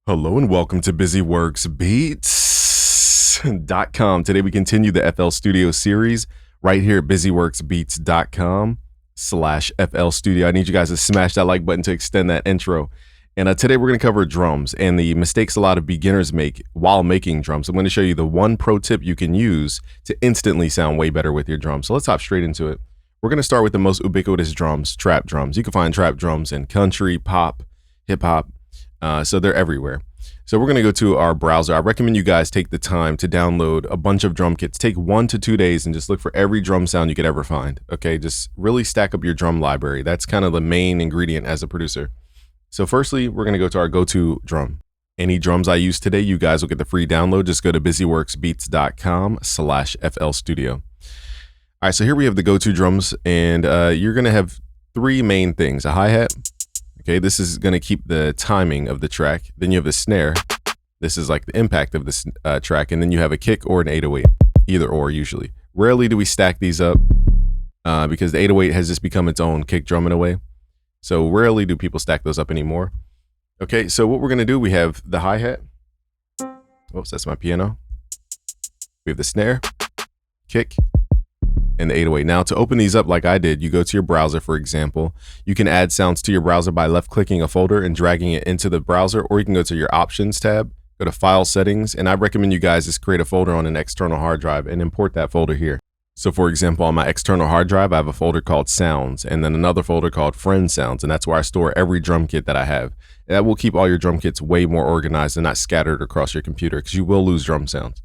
Hello and welcome to BusyWorksBeats.com. Today we continue the FL Studio series right here at BusyWorksBeats.com/FL Studio. I need you guys to smash that like button to extend that intro. And today we're going to cover drums and the mistakes a lot of beginners make while making drums. I'm going to show you the one pro tip you can use to instantly sound way better with your drums. So let's hop straight into it. We're going to start with the most ubiquitous drums, trap drums. You can find trap drums in country, pop, hip hop. So they're everywhere. So we're going to go to our browser. I recommend you guys take the time to download a bunch of drum kits. Take 1 to 2 days and just look for every drum sound you could ever find. Okay, just really stack up your drum library. That's kind of the main ingredient as a producer. So firstly, we're going to go to our go-to drum. Any drums I use today, you guys will get the free download. Just go to BusyWorksBeats.com/FL Studio. All right, so here we have the go-to drums, and you're going to have 3 main things: a hi-hat. Okay, this is going to keep the timing of the track. Then you have the snare. This is like the impact of the track. And then you have a kick or an 808, either or usually. Rarely do we stack these up because the 808 has just become its own kick drum in a way. So rarely do people stack those up anymore. Okay, so what we're going to do, we have the hi-hat. Oops, that's my piano. We have the snare, kick, and the 808. Now to open these up like I did, you go to your browser, for example. You can add sounds to your browser by left clicking a folder and dragging it into the browser, or you can go to your options tab, go to file settings, and I recommend you guys just create a folder on an external hard drive and import that folder here. So for example, on my external hard drive, I have a folder called sounds and then another folder called friend sounds, and that's where I store every drum kit that I have. And that will keep all your drum kits way more organized and not scattered across your computer, because you will lose drum sounds.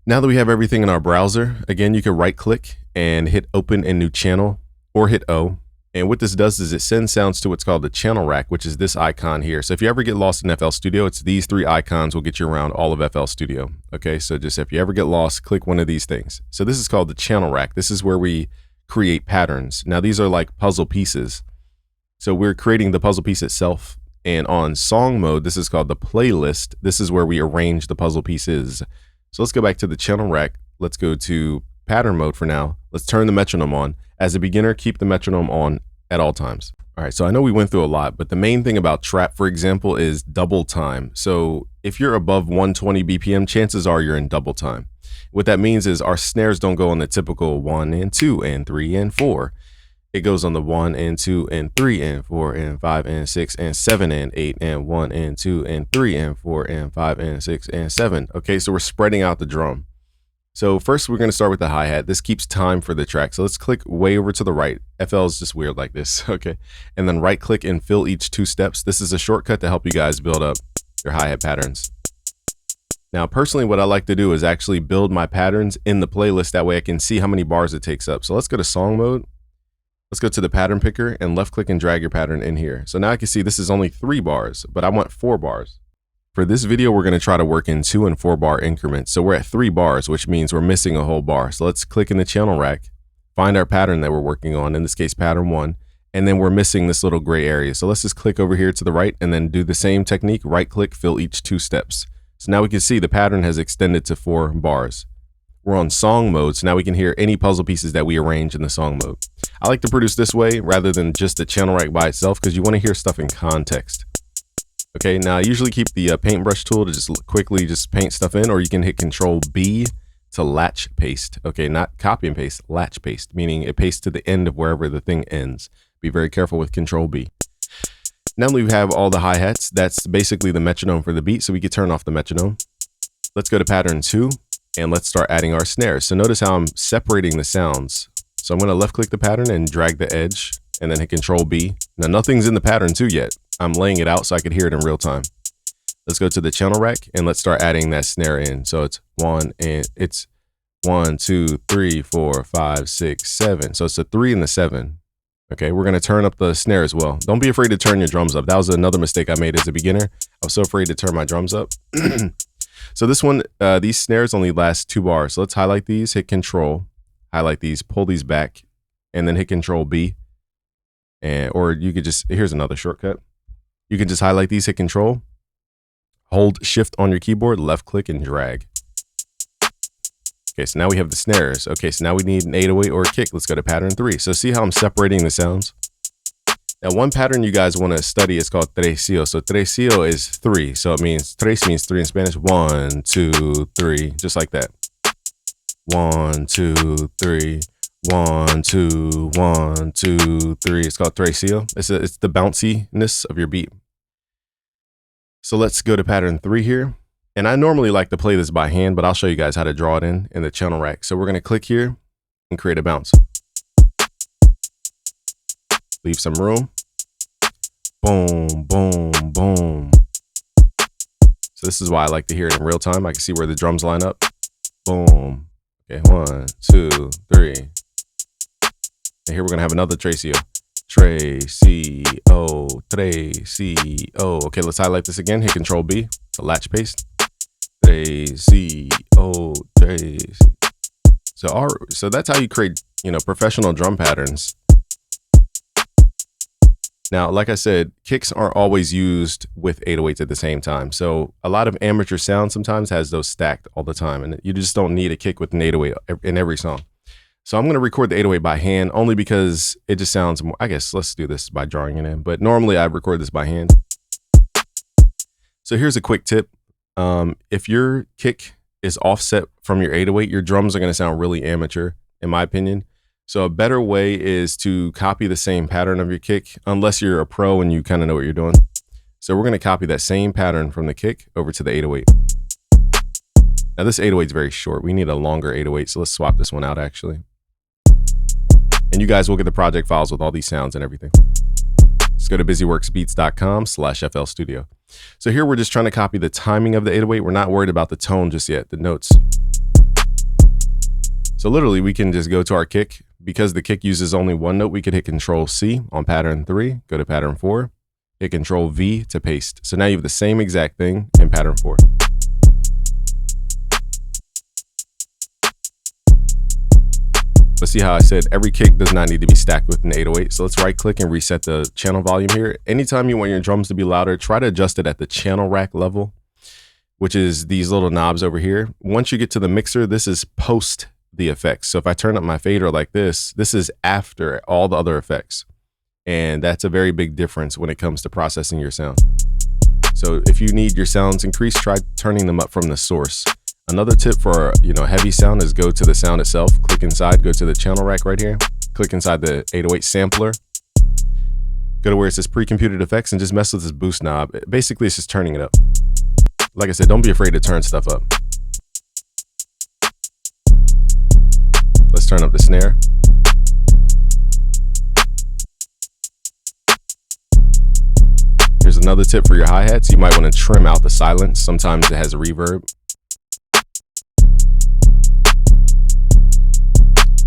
Now that we have everything in our browser, again, you can right click and hit open a new channel or hit O. And what this does is it sends sounds to what's called the channel rack, which is this icon here. So if you ever get lost in FL Studio, it's these 3 icons will get you around all of FL Studio. Okay, so just if you ever get lost, click one of these things. So this is called the channel rack. This is where we create patterns. Now these are like puzzle pieces. So we're creating the puzzle piece itself. And on song mode, this is called the playlist. This is where we arrange the puzzle pieces. So let's go back to the channel rack. Let's go to pattern mode for now. Let's turn the metronome on. As a beginner, keep the metronome on at all times. All right, so I know we went through a lot, but the main thing about trap, for example, is double time. So if you're above 120 BPM, chances are you're in double time. What that means is our snares don't go on the typical 1 and 2 and 3 and 4. It goes on the 1 and 2 and 3 and 4 and 5 and 6 and 7 and 8 and 1 and 2 and 3 and 4 and 5 and 6 and 7. Okay, so we're spreading out the drum. So first we're going to start with the hi-hat. This keeps time for the track. So let's click way over to the right. FL is just weird like this. Okay, and then right click and fill each 2 steps. This is a shortcut to help you guys build up your hi-hat patterns. Now, personally, what I like to do is actually build my patterns in the playlist. That way I can see how many bars it takes up. So let's go to song mode. Let's go to the pattern picker and left click and drag your pattern in here. So now I can see this is only 3 bars, but I want 4 bars. For this video, we're going to try to work in 2 and 4 bar increments. So we're at 3 bars, which means we're missing a whole bar. So let's click in the channel rack, find our pattern that we're working on, in this case, pattern 1, and then we're missing this little gray area. So let's just click over here to the right and then do the same technique, right click, fill each 2 steps. So now we can see the pattern has extended to 4 bars. We're on song mode, so now we can hear any puzzle pieces that we arrange in the song mode. I like to produce this way rather than just the channel rack by itself, because you want to hear stuff in context. Okay, now I usually keep the paintbrush tool to just quickly just paint stuff in, or you can hit Control B to latch paste. Okay, not copy and paste, latch paste, meaning it pastes to the end of wherever the thing ends. Be very careful with Control B. Now that we have all the hi-hats, that's basically the metronome for the beat, so we can turn off the metronome. Let's go to pattern 2. And let's start adding our snares. So notice how I'm separating the sounds. So I'm going to left click the pattern and drag the edge and then hit Control B. Now nothing's in the pattern 2 yet. I'm laying it out so I can hear it in real time. Let's go to the channel rack and let's start adding that snare in. So it's 1 and it's 1, 2, 3, 4, 5, 6, 7. So it's a 3 and the 7. Okay, we're going to turn up the snare as well. Don't be afraid to turn your drums up. That was another mistake I made as a beginner. I was so afraid to turn my drums up. So this one, these snares only last 2 bars. So let's highlight these, hit Control, highlight these, pull these back, and then hit Control B. Or you could just, here's another shortcut. You can just highlight these, hit Control, hold Shift on your keyboard, left click and drag. Okay, so now we have the snares. Okay, so now we need an 808 or a kick. Let's go to pattern 3. So see how I'm separating the sounds? Now, one pattern you guys want to study is called tresillo. So tresillo is 3. So it means, tres means 3 in Spanish. 1, 2, 3, just like that. 1, 2, 3. 1, 2, 1, 2, 3. It's called tresillo. It's the bounciness of your beat. So let's go to pattern 3 here. And I normally like to play this by hand, but I'll show you guys how to draw it in the channel rack. So we're going to click here and create a bounce. Leave some room. Boom, boom, boom. So this is why I like to hear it in real time. I can see where the drums line up. Boom. Okay, 1, 2, 3. And here we're going to have another tresillo. Tresillo, tresillo. Okay, let's highlight this again. Hit Control B to latch paste. Tresillo, tresillo. So that's how you create, professional drum patterns. Now, like I said, kicks aren't always used with 808s at the same time. So a lot of amateur sound sometimes has those stacked all the time, and you just don't need a kick with an 808 in every song. So I'm going to record the 808 by hand only because it just sounds more, I guess let's do this by drawing it in, but normally I record this by hand. So here's a quick tip. If your kick is offset from your 808, your drums are going to sound really amateur, in my opinion. So a better way is to copy the same pattern of your kick, unless you're a pro and you kind of know what you're doing. So we're going to copy that same pattern from the kick over to the 808. Now this 808 is very short. We need a longer 808, so let's swap this one out actually. And you guys will get the project files with all these sounds and everything. Just go to busyworksbeats.com/FL Studio. So here we're just trying to copy the timing of the 808. We're not worried about the tone just yet, the notes. So literally we can just go to our kick. Because the kick uses only one note, we could hit Control C on pattern 3, go to pattern 4, hit Control V to paste. So now you have the same exact thing in pattern 4. But see how I said every kick does not need to be stacked with an 808. So let's right click and reset the channel volume here. Anytime you want your drums to be louder, try to adjust it at the channel rack level, which is these little knobs over here. Once you get to the mixer, this is post the effects. So if I turn up my fader like this is after all the other effects. And that's a very big difference when it comes to processing your sound. So if you need your sounds increased, try turning them up from the source. Another tip for, heavy sound is go to the sound itself, click inside, go to the channel rack right here, click inside the 808 sampler, go to where it says pre-computed effects and just mess with this boost knob. Basically, it's just turning it up. Like I said, don't be afraid to turn stuff up. Let's turn up the snare. Here's another tip for your hi-hats. You might want to trim out the silence. Sometimes it has a reverb.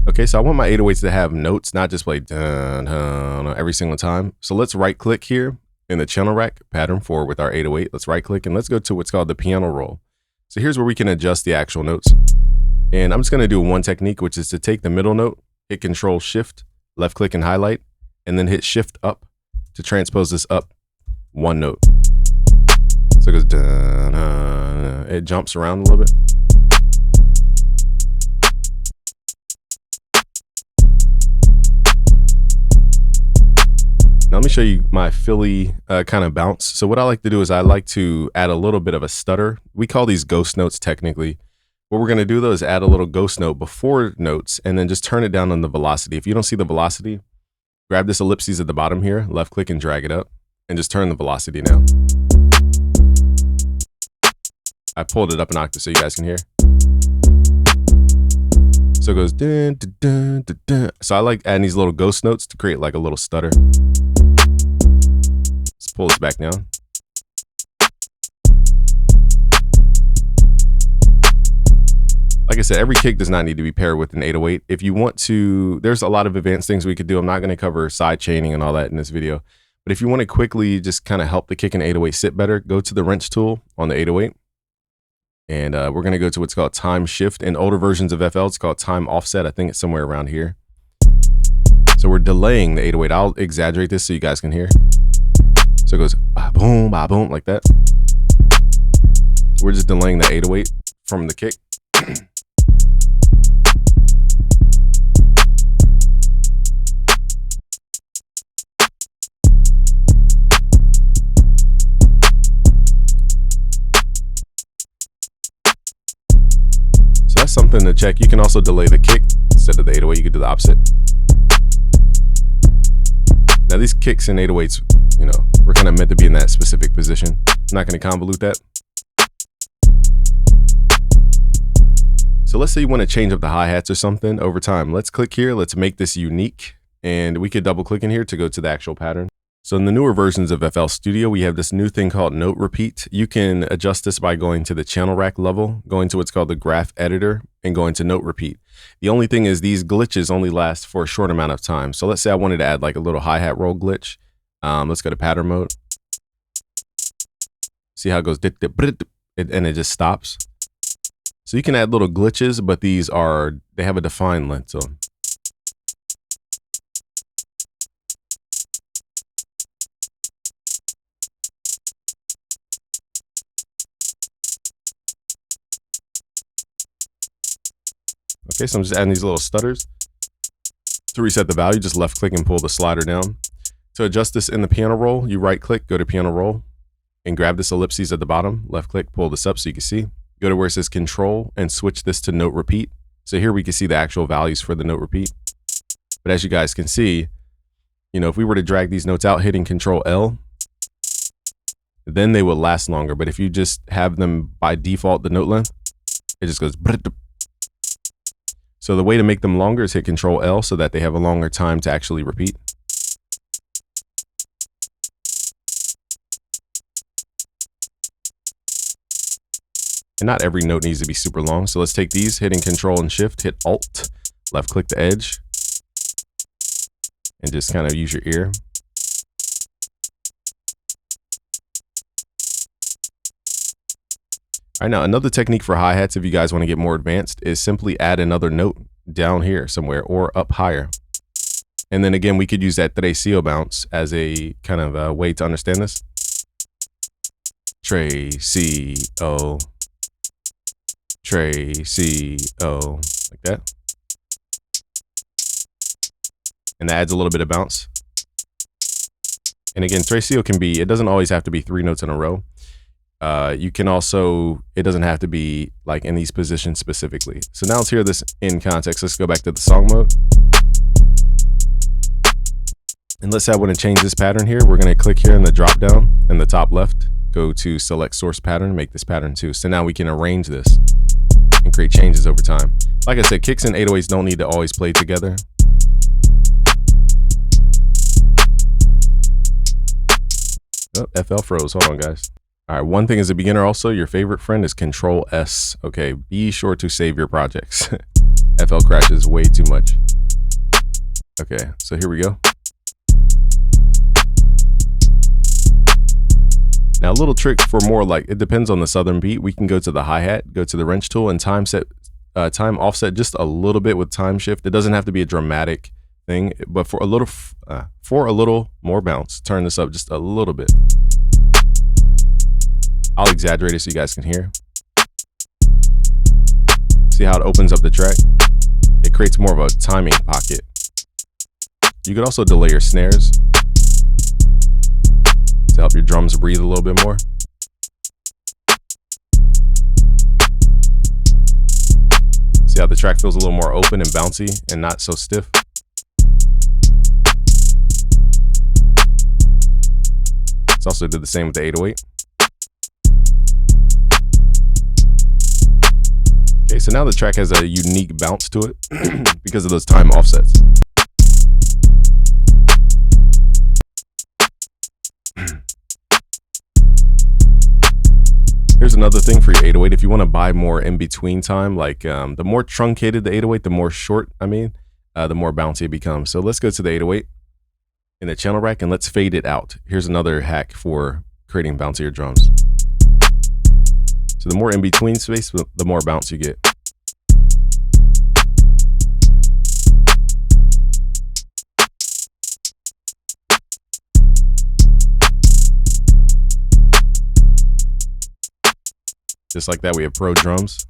Okay, so I want my 808s to have notes, not just play dun, dun, dun, every single time. So let's right click here in the channel rack, pattern 4 with our 808. Let's right click and let's go to what's called the piano roll. So here's where we can adjust the actual notes. And I'm just going to do one technique, which is to take the middle note, hit Control Shift, left click and highlight, and then hit Shift up to transpose this up one note. So it goes, dun, dun, it jumps around a little bit. Now let me show you my Philly kind of bounce. So what I like to do is I like to add a little bit of a stutter. We call these ghost notes technically. What we're going to do though is add a little ghost note before notes and then just turn it down on the velocity. If you don't see the velocity, grab this ellipses at the bottom here, left click and drag it up and just turn the velocity down. I pulled it up an octave so you guys can hear. So it goes dun, dun, dun, dun, dun. So I like adding these little ghost notes to create like a little stutter. Let's pull this back down. Like I said, every kick does not need to be paired with an 808. If you want to, there's a lot of advanced things we could do. I'm not going to cover side chaining and all that in this video. But if you want to quickly just kind of help the kick and 808 sit better, go to the wrench tool on the 808. And we're going to go to what's called time shift. In older versions of FL, it's called time offset. I think it's somewhere around here. So we're delaying the 808. I'll exaggerate this so you guys can hear. So it goes ba-boom, ba-boom, like that. We're just delaying the 808 from the kick. something to check. You can also delay the kick instead of the 808. You could do the opposite. Now these kicks and 808s, you know, we're kind of meant to be in that specific position. I'm not going to convolute that. So let's say you want to change up the hi-hats or something over time. Let's click here. Let's make this unique. And we could double click in here to go to the actual pattern. So in the newer versions of FL Studio, we have this new thing called Note Repeat. You can adjust this by going to the channel rack level, going to what's called the graph editor, and going to Note Repeat. The only thing is these glitches only last for a short amount of time. So let's say I wanted to add like a little hi-hat roll glitch. Let's go to pattern mode. See how it goes, and it just stops. So you can add little glitches, but they have a defined length to them. Okay, so I'm just adding these little stutters. To reset the value, just left click and pull the slider down. To adjust this in the piano roll, you right click, go to piano roll, and grab this ellipses at the bottom. Left click, pull this up so you can see. Go to where it says control and switch this to note repeat. So here we can see the actual values for the note repeat. But as you guys can see, you know, if we were to drag these notes out hitting control L, then they will last longer. But if you just have them by default, the note length, it just goes. So the way to make them longer is hit control L so that they have a longer time to actually repeat. And not every note needs to be super long. So let's take these, hitting control and shift, hit alt, left click the edge, and just kind of use your ear. All right, now another technique for hi-hats, if you guys want to get more advanced, is simply add another note down here somewhere or up higher. And then again, we could use that trecio bounce as a kind of a way to understand this. Trecio, trecio, like that. And that adds a little bit of bounce. And again, trecio can be, it doesn't always have to be 3 notes in a row. You can also, it doesn't have to be like in these positions specifically. So now let's hear this in context. Let's go back to the song mode. And let's say I want to change this pattern here. We're going to click here in the drop down in the top left, go to select source pattern, make this pattern 2. So now we can arrange this and create changes over time. Like I said, kicks and 808s don't need to always play together. Oh, FL froze. Hold on, guys. All right, one thing as a beginner also, your favorite friend is Control S. Okay, be sure to save your projects. FL crashes way too much. Okay, so here we go. Now a little trick for more like, it depends on the southern beat. We can go to the hi-hat, go to the wrench tool and time offset just a little bit with time shift. It doesn't have to be a dramatic thing, but for a little more bounce, turn this up just a little bit. I'll exaggerate it so you guys can hear. See how it opens up the track? It creates more of a timing pocket. You could also delay your snares to help your drums breathe a little bit more. See how the track feels a little more open and bouncy and not so stiff? Let's also do the same with the 808. Okay, so now the track has a unique bounce to it because of those time offsets. Here's another thing for your 808. If you want to buy more in between time, like the more truncated the 808, the more short, the more bouncy it becomes. So let's go to the 808 in the channel rack and let's fade it out. Here's another hack for creating bouncier drums. So the more in between space, the more bounce you get. Just like that, we have pro drums.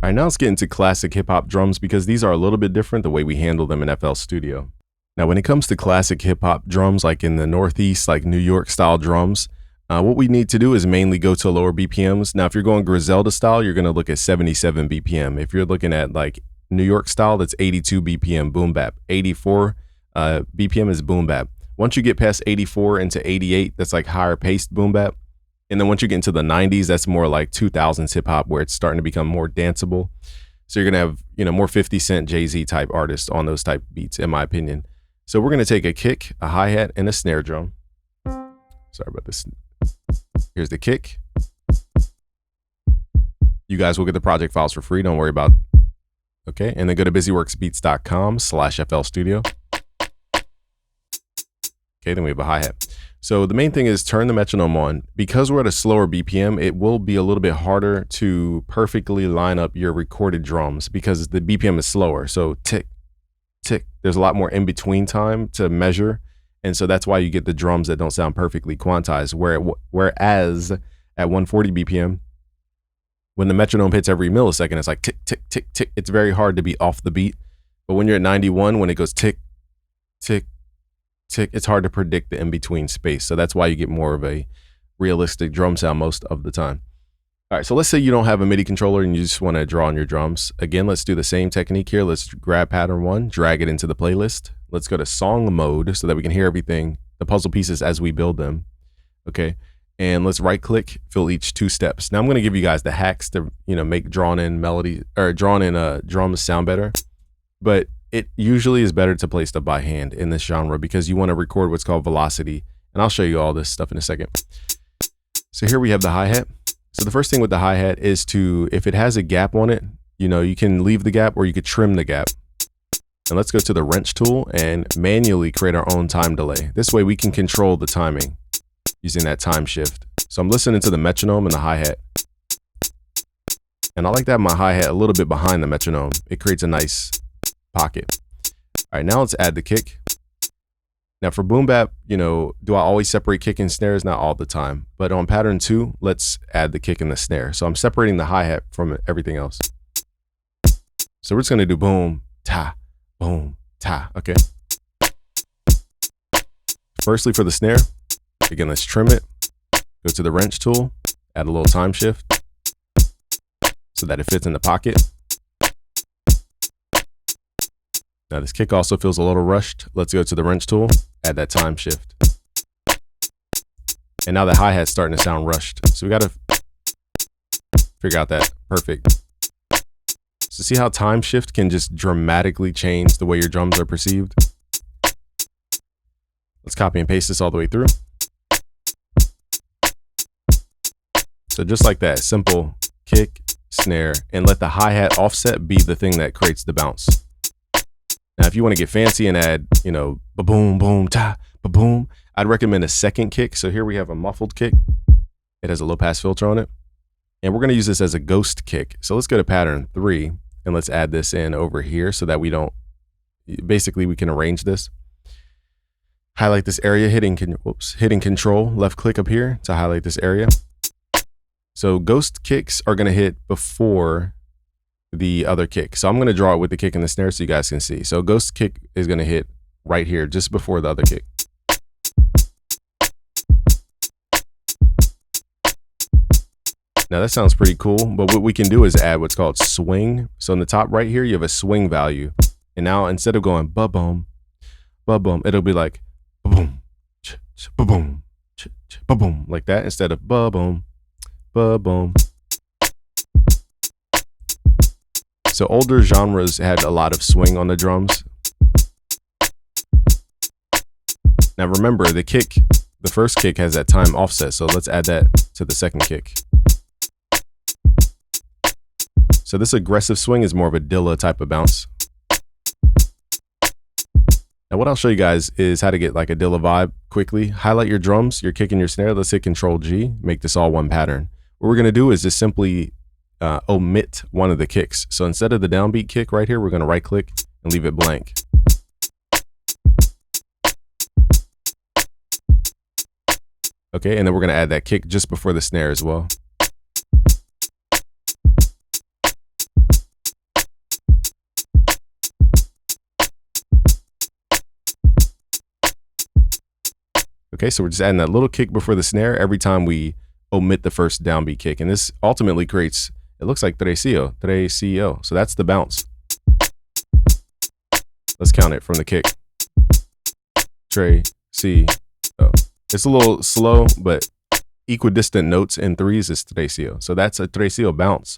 All right, now let's get into classic hip hop drums because these are a little bit different the way we handle them in FL Studio. Now, when it comes to classic hip hop drums, like in the Northeast, like New York style drums, what we need to do is mainly go to lower BPMs. Now, if you're going Griselda style, you're going to look at 77 BPM. If you're looking at like New York style, that's 82 BPM boom bap. 84 BPM is boom bap. Once you get past 84 into 88, that's like higher paced boom bap. And then once you get into the 90s, that's more like 2000s hip hop, where it's starting to become more danceable. So you're going to have, more 50 Cent, Jay-Z type artists on those type beats, in my opinion. So we're going to take a kick, a hi-hat, and a snare drum. Sorry about this. Here's the kick. You guys will get the project files for free. Don't worry about it. Okay. And then go to busyworksbeats.com/FL Studio. Okay. Then we have a hi-hat. So the main thing is turn the metronome on. Because we're at a slower BPM, it will be a little bit harder to perfectly line up your recorded drums because the BPM is slower. So tick, tick. There's a lot more in between time to measure. And so that's why you get the drums that don't sound perfectly quantized. Whereas at 140 BPM, when the metronome hits every millisecond, it's like tick, tick, tick, tick. It's very hard to be off the beat. But when you're at 91, when it goes tick, tick, tick, it's hard to predict the in-between space. So that's why you get more of a realistic drum sound most of the time. All right, so let's say you don't have a MIDI controller and you just want to draw on your drums. Again, let's do the same technique here. Let's grab pattern 1, drag it into the playlist. Let's go to song mode so that we can hear everything, the puzzle pieces as we build them. Okay, and let's right click, fill each 2 steps. Now I'm going to give you guys the hacks to, make drawn in drums sound better. But it usually is better to play stuff by hand in this genre because you want to record what's called velocity. And I'll show you all this stuff in a second. So here we have the hi-hat. So the first thing with the hi-hat is if it has a gap on it, you can leave the gap or you could trim the gap. And let's go to the wrench tool and manually create our own time delay. This way we can control the timing using that time shift. So I'm listening to the metronome and the hi-hat. And I like to have my hi-hat a little bit behind the metronome. It creates a nice pocket. All right, now let's add the kick. Now for boom bap, do I always separate kick and snares? Not all the time, but on pattern 2, let's add the kick and the snare. So I'm separating the hi-hat from everything else. So we're just gonna do boom, ta, okay. Firstly for the snare, again, let's trim it, go to the wrench tool, add a little time shift so that it fits in the pocket. Now this kick also feels a little rushed. Let's go to the wrench tool, add that time shift. And now the hi-hat's starting to sound rushed. So we got to figure out that. Perfect. So see how time shift can just dramatically change the way your drums are perceived? Let's copy and paste this all the way through. So just like that, simple kick, snare, and let the hi-hat offset be the thing that creates the bounce. Now, if you want to get fancy and add, ba-boom, boom, ta, ba-boom, I'd recommend a second kick. So here we have a muffled kick. It has a low pass filter on it. And we're going to use this as a ghost kick. So let's go to pattern 3 and let's add this in over here so that we can arrange this. Highlight this area, hitting control, left click up here to highlight this area. So ghost kicks are going to hit before the other kick. So I'm going to draw it with the kick and the snare so you guys can see. So ghost kick is going to hit right here just before the other kick. Now that sounds pretty cool, but what we can do is add what's called swing. So in the top right here, you have a swing value. And now instead of going ba-boom, ba-boom, it'll be like ba-boom, ba-boom, ba-boom, like that instead of ba-boom, ba-boom. So older genres had a lot of swing on the drums. Now remember, the first kick has that time offset, so let's add that to the second kick. So this aggressive swing is more of a Dilla type of bounce. Now what I'll show you guys is how to get like a Dilla vibe quickly. Highlight your drums, your kick and your snare. Let's hit Control G, make this all one pattern. What we're gonna do is just simply omit one of the kicks. So instead of the downbeat kick right here, we're going to right click and leave it blank. Okay, and then we're going to add that kick just before the snare as well. Okay, so we're just adding that little kick before the snare every time we omit the first downbeat kick. And this ultimately creates, it looks like tresillo. So that's the bounce. Let's count it from the kick. Tresillo. It's a little slow, but equidistant notes in threes is tresillo. So that's a tresillo bounce.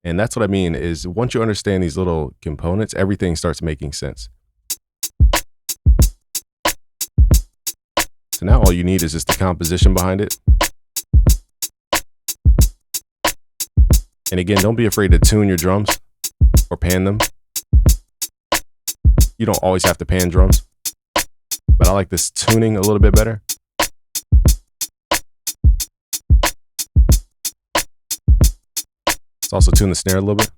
And that's what I mean is once you understand these little components, everything starts making sense. So now all you need is just the composition behind it. And again, don't be afraid to tune your drums or pan them. You don't always have to pan drums, but I like this tuning a little bit better. Let's also tune the snare a little bit.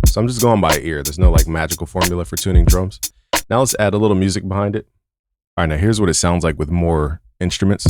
So I'm just going by ear. There's no like magical formula for tuning drums. Now let's add a little music behind it. All right, now here's what it sounds like with more instruments.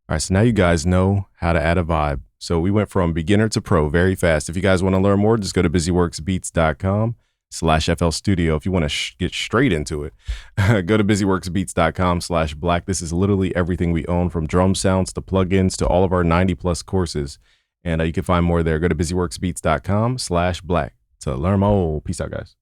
All right, so now you guys know how to add a vibe. So we went from beginner to pro very fast. If you guys want to learn more, just go to busyworksbeats.com/FL Studio. If you want to get straight into it, go to busyworksbeats.com/black. This is literally everything we own, from drum sounds to plugins to all of our 90+ courses. And you can find more there. Go to busyworksbeats.com/black to learn more. Peace out, guys.